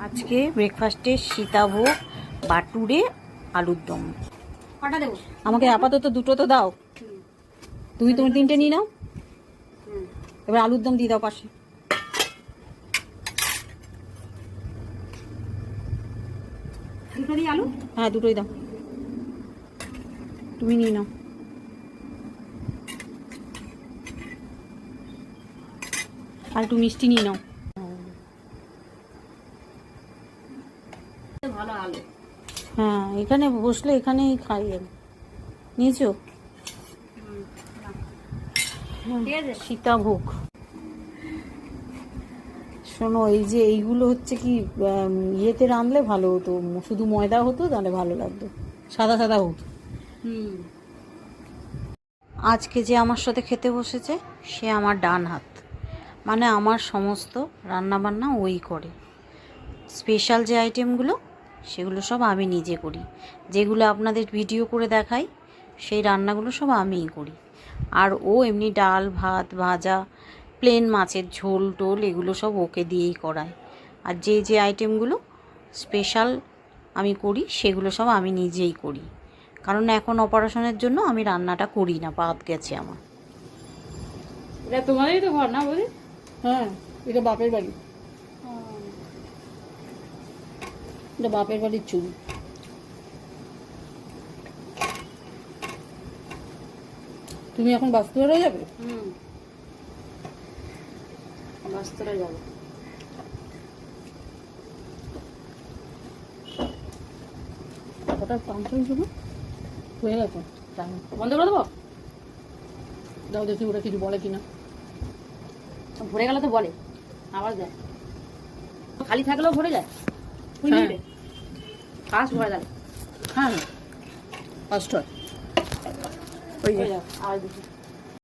আজকে ব্রেকফাস্টে সীতাভোগ, বাটুরে, আলুর দম। কটা দেবো? আমাকে আপাতত দুটো তো দাও, তুমি তিনটে নিয়ে নাও। এবার আলুর দম দিয়ে দাও পাশে। দুটো দিই আলু? হ্যাঁ দুটোই দাও, তুমি নিয়ে নাও। আর একটু মিষ্টি নিয়ে নাও। ভালো আলু। হ্যাঁ এখানে বসলে এখানেই খাই আমি। নিয়েছো? ঠিক আছে। সীতাভোগ। শোনো, এই যে এইগুলো হচ্ছে কি ইয়েতে রাঁধলে ভালো হতো, শুধু ময়দা হতো তাহলে ভালো লাগতো, সাদা সাদা হতো। আজকে যে আমার সাথে খেতে বসেছে সে আমার ডান হাত, মানে আমার সমস্ত রান্নাবান্না ওই করে। স্পেশাল যে আইটেমগুলো সেগুলো সব আমি নিজে করি, যেগুলো আপনাদের ভিডিও করে দেখাই সেই রান্নাগুলো সব আমিই করি। আর ও এমনি ডাল ভাত ভাজা প্লেন মাছের ঝোল টোল এগুলো সব ওকে দিয়েই করায়। আর যে যে আইটেমগুলো স্পেশাল আমি করি সেগুলো সব আমি নিজেই করি, কারণ এখন অপারেশনের জন্য আমি রান্নাটা করি না, বাদ গেছে আমার। এটা তোমাদেরই তো ঘর না বলি? হ্যাঁ এটা বাপের বাড়ি, এটা বাপের বাড়ির চুল। তুমি এখন বাস্তুয়ারা যাবে? বাস্তরে যাবো। ওটা পাম্পের জন্য হয়ে গেছে, বন্ধ করে দেবো? দাও দেখি ওরা কিছু বলে কিনা। ভরে গেলে তো বলে, আবার যায়। খালি থাকলেও ভরে যায়। ফার্স্ট ভরে যায়। হ্যাঁ ফার্স্ট হয়। হয়ে যাও আর দেখি।